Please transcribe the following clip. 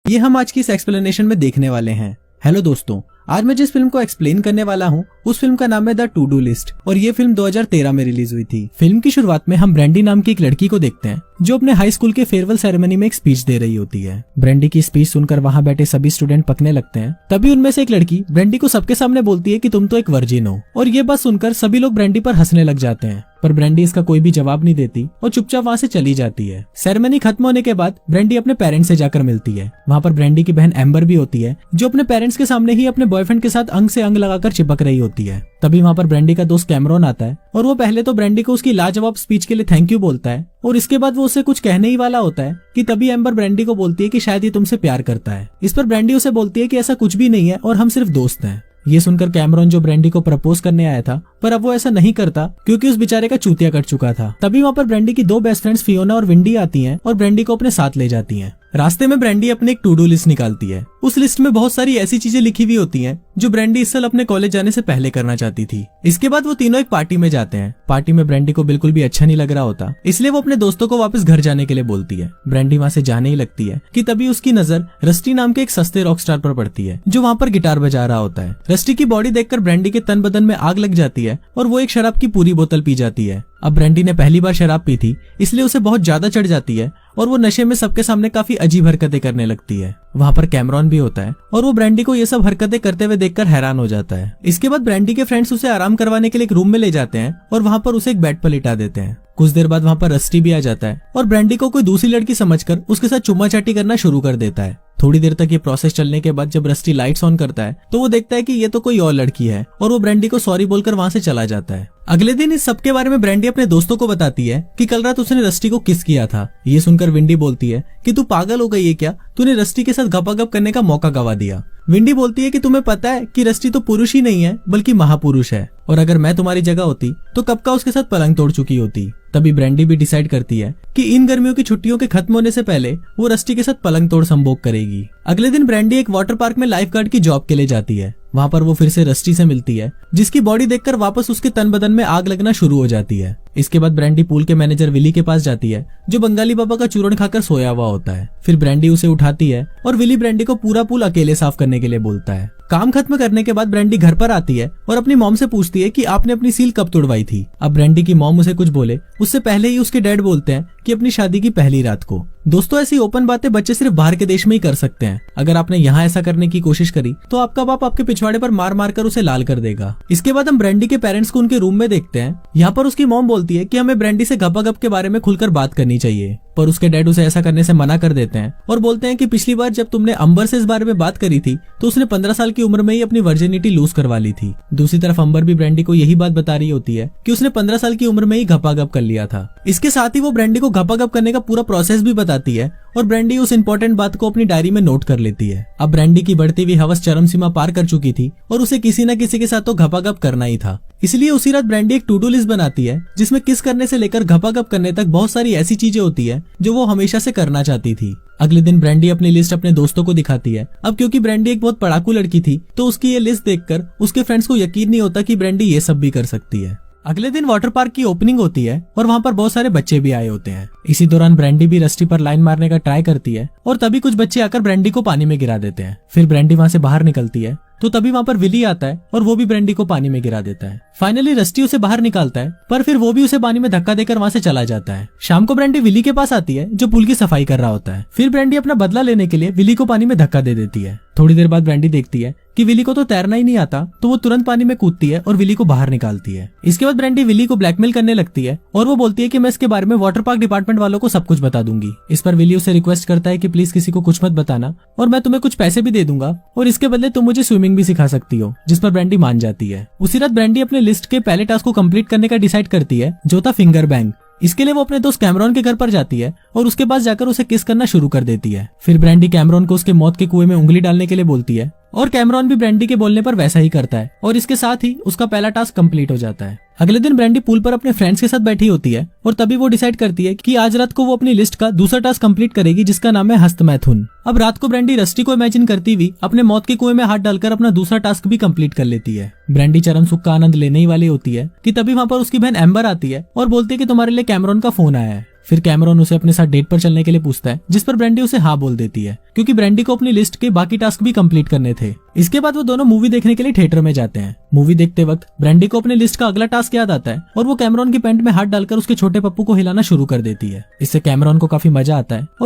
ये हम आज की इस एक्सप्लेनेशन में देखने वाले हैं। हेलो दोस्तों, आज मैं जिस फिल्म को एक्सप्लेन करने वाला हूँ उस फिल्म का नाम है द टू डू लिस्ट और ये फिल्म 2013 में रिलीज हुई थी। फिल्म की शुरुआत में हम ब्रेंडी नाम की एक लड़की को देखते हैं जो अपने हाई स्कूल के फेयरवेल सेरेमनी में एक स्पीच दे रही होती है। ब्रेंडी की स्पीच सुनकर वहाँ बैठे सभी स्टूडेंट पकने लगते हैं। तभी उनमें से एक लड़की ब्रेंडी को सबके सामने बोलती है कि तुम तो एक वर्जिन हो, और ये बात सुनकर सभी लोग ब्रेंडी पर हंसने लग जाते हैं। पर ब्रेंडी इसका कोई भी जवाब नहीं देती और चुपचाप वहाँ से चली जाती है। सेरेमनी खत्म होने के बाद ब्रेंडी अपने पेरेंट्स से जाकर मिलती है। वहाँ पर ब्रेंडी की बहन एम्बर भी होती है जो अपने पेरेंट्स के सामने ही अपने बॉयफ्रेंड के साथ अंग से अंग लगाकर चिपक रही होती है। तभी वहाँ पर ब्रेंडी का दोस्त कैमरॉन आता है और वो पहले तो ब्रेंडी को उसकी लाजवाब स्पीच के लिए थैंक यू बोलता है और इसके बाद वो उसे कुछ कहने ही वाला होता है कि तभी एम्बर ब्रेंडी को बोलती है कि शायद ये तुमसे प्यार करता है। इस पर ब्रेंडी उसे बोलती है कि ऐसा कुछ भी नहीं है और हम सिर्फ दोस्त हैं। ये सुनकर कैमरॉन जो ब्रेंडी को प्रपोज करने आया था पर अब वो ऐसा नहीं करता क्योंकि उस बेचारे का चूतिया कट चुका था। तभी वहाँ पर ब्रेंडी की दो बेस्ट फ्रेंड्स फियोना और विंडी आती हैं और ब्रेंडी को अपने साथ ले जाती हैं। रास्ते में ब्रेंडी अपनी एक टू डू लिस्ट निकालती है। उस लिस्ट में बहुत सारी ऐसी चीजें लिखी हुई होती हैं जो ब्रेंडी इस साल अपने कॉलेज जाने से पहले करना चाहती थी। इसके बाद वो तीनों एक पार्टी में जाते हैं। पार्टी में ब्रेंडी को बिल्कुल भी अच्छा नहीं लग रहा होता, इसलिए वो अपने दोस्तों को वापस घर जाने के लिए बोलती है। ब्रेंडी वहाँ से जाने ही लगती है कि तभी उसकी नजर रस्टी नाम के एक सस्ते रॉक स्टार पर पड़ती है जो वहाँ पर गिटार बजा रहा होता है। रस्टी की बॉडी देखकर ब्रेंडी के तन बदन में आग लग जाती है और वो एक शराब की पूरी बोतल पी जाती है। अब ब्रेंडी ने पहली बार शराब पी थी इसलिए उसे बहुत ज्यादा चढ़ जाती है और वो नशे में सबके सामने काफी अजीब हरकतें करने लगती है। वहाँ पर कैमरॉन भी होता है और वो ब्रेंडी को ये सब हरकतें करते हुए देखकर हैरान हो जाता है। इसके बाद ब्रेंडी के फ्रेंड्स उसे आराम करवाने के लिए एक रूम में ले जाते हैं और वहाँ पर उसे एक बेड पर लिटा देते हैं। कुछ देर बाद वहाँ पर रस्टी भी आ जाता है और ब्रेंडी को कोई दूसरी लड़की समझकर उसके साथ चुम्मा चाटी करना शुरू कर देता है। थोड़ी देर तक ये प्रोसेस चलने के बाद जब रस्टी लाइट्स ऑन करता है तो वो देखता है कि ये तो कोई और लड़की है और वो ब्रेंडी को सॉरी बोलकर वहाँ से चला जाता है। अगले दिन इस सब के बारे में ब्रेंडी अपने दोस्तों को बताती है कि कल रात उसने रस्टी को किस किया था। ये सुनकर विंडी बोलती है कि तू पागल हो गई है क्या, तूने रस्टी के साथ गपागप करने का मौका गवा दिया। विंडी बोलती है कि तुम्हें पता है कि रस्टी तो पुरुष ही नहीं है बल्कि महापुरुष है और अगर मैं तुम्हारी जगह होती तो कब का उसके साथ पलंग तोड़ चुकी होती। तभी ब्रेंडी भी डिसाइड करती है कि इन गर्मियों की छुट्टियों के खत्म होने से पहले वो रस्टी के साथ पलंग तोड़ संभोग करेगी। अगले दिन ब्रेंडी एक वाटर पार्क में लाइफ गार्ड की जॉब के लिए जाती है। वहाँ पर वो फिर से रस्टी से मिलती है जिसकी बॉडी देखकर वापस उसके तन बदन में आग लगना शुरू हो जाती है। इसके बाद ब्रेंडी पूल के मैनेजर विली के पास जाती है जो बंगाली बाबा का चूरण खाकर सोया हुआ होता है। फिर ब्रेंडी उसे उठाती है और विली ब्रेंडी को पूरा पूल अकेले साफ करने के लिए बोलता है। काम खत्म करने के बाद ब्रेंडी घर पर आती है और अपनी मॉम से पूछती है कि आपने अपनी सील कब तोड़वाई थी। अब ब्रेंडी की मॉम उसे कुछ बोले उससे पहले ही उसके डैड बोलते हैं कि अपनी शादी की पहली रात को। दोस्तों, ऐसी ओपन बातें बच्चे सिर्फ बाहर के देश में ही कर सकते हैं। अगर आपने यहाँ ऐसा करने की कोशिश करी तो आपका बाप आपके पिछवाड़े पर मार मार कर उसे लाल कर देगा। इसके बाद हम ब्रेंडी के पेरेंट्स को उनके रूम में देखते हैं। यहाँ पर उसकी मॉम बोलती है कि हमें ब्रेंडी से गपागप के बारे में खुलकर बात करनी चाहिए, पर उसके डैड उसे ऐसा करने से मना कर देते हैं और बोलते हैं कि पिछली बार जब तुमने अंबर से इस बारे में बात करी थी तो उसने 15 साल की उम्र में ही अपनी वर्जिनिटी लूज करवा ली थी। दूसरी तरफ अंबर भी ब्रेंडी को यही बात बता रही होती है कि उसने 15 साल की उम्र में ही गपागप कर लिया था। इसके साथ ही वो ब्रेंडी को गपागप करने का पूरा प्रोसेस भी बताती है और ब्रेंडी उस इंपॉर्टेंट बात को अपनी डायरी में नोट कर लेती है। अब ब्रेंडी की बढ़ती हुई हवस चरम सीमा पार कर चुकी थी और उसे किसी न किसी के साथ तो गपागप करना ही था। इसलिए उसी रात ब्रेंडी एक टू डू लिस्ट बनाती है जिसमें किस करने से लेकर गपागप करने तक बहुत सारी ऐसी चीजें होती है जो वो हमेशा से करना चाहती थी। अगले दिन ब्रेंडी अपनी लिस्ट अपने दोस्तों को दिखाती है। अब क्योंकि ब्रेंडी एक बहुत पढ़ाकू लड़की थी तो उसकी ये लिस्ट देखकर उसके फ्रेंड्स को यकीन नहीं होता कि ब्रेंडी ये सब भी कर सकती है। अगले दिन वाटर पार्क की ओपनिंग होती है और वहाँ पर बहुत सारे बच्चे भी आए होते हैं। इसी दौरान ब्रेंडी भी रस्टी पर लाइन मारने का ट्राई करती है और तभी कुछ बच्चे आकर ब्रेंडी को पानी में गिरा देते हैं। फिर ब्रेंडी वहाँ से बाहर निकलती है तो तभी वहाँ पर विली आता है और वो भी ब्रेंडी को पानी में गिरा देता है। फाइनली रस्टी उसे बाहर निकालता है पर फिर वो भी उसे पानी में धक्का देकर वहाँ से चला जाता है। शाम को ब्रेंडी विली के पास आती है जो पूल की सफाई कर रहा होता है। फिर ब्रेंडी अपना बदला लेने के लिए विली को पानी में धक्का दे देती है। थोड़ी देर बाद ब्रेंडी देखती है कि विली को तो तैरना ही नहीं आता तो वो तुरंत पानी में कूदती है और विली को बाहर निकालती है। इसके बाद ब्रेंडी विली को ब्लैकमेल करने लगती है और वो बोलती है कि मैं इसके बारे में वाटर पार्क डिपार्टमेंट वालों को सब कुछ बता दूंगी। इस पर विली उसे रिक्वेस्ट करता है कि प्लीज किसी को कुछ मत बताना और मैं तुम्हें कुछ पैसे भी दे दूंगा और इसके बदले तुम मुझे स्विमिंग भी सिखा सकती हो, जिस पर ब्रेंडी मान जाती है। उसी रात ब्रेंडी अपने लिस्ट के पहले टास्क को कंप्लीट करने का डिसाइड करती है जो था फिंगर बैंग। इसके लिए वो अपने दोस्त कैमरॉन के घर पर जाती है और उसके पास जाकर उसे किस करना शुरू कर देती है। फिर ब्रेंडी कैमरॉन को उसके मौत के कुएं में उंगली डालने के लिए बोलती है और कैमरॉन भी ब्रेंडी के बोलने पर वैसा ही करता है और इसके साथ ही उसका पहला टास्क कंप्लीट हो जाता है। अगले दिन ब्रेंडी पूल पर अपने फ्रेंड्स के साथ बैठी होती है और तभी वो डिसाइड करती है कि आज रात को वो अपनी लिस्ट का दूसरा टास्क कंप्लीट करेगी जिसका नाम है हस्तमैथुन। अब रात को ब्रेंडी रस्टी को इमेजिन करती हुई अपने मौत के कुएं में हाथ डालकर अपना दूसरा टास्क भी कंप्लीट कर लेती है। ब्रेंडी चरम सुख का आनंद लेने ही वाली होती है कि तभी वहाँ पर उसकी बहन एम्बर आती है और बोलती है कि तुम्हारे लिए कैमरॉन का फोन आया है। फिर कैमरॉन उसे अपने साथ डेट पर चलने के लिए पूछता है, जिस पर ब्रैंडी उसे हाँ बोल देती है क्योंकि ब्रैंडी को अपनी लिस्ट के बाकी टास्क भी कंप्लीट करने थे। इसके बाद वो दोनों मूवी देखने के लिए थिएटर में जाते हैं। मूवी देखते वक्त ब्रैंडी को अपनी लिस्ट का अगला टास्क याद आता है और वो कैमरॉन की पैंट में हाथ डालकर उसके छोटे पप्पू को हिलाना शुरू कर देती है। इससे कैमरॉन को काफी मजा आता है और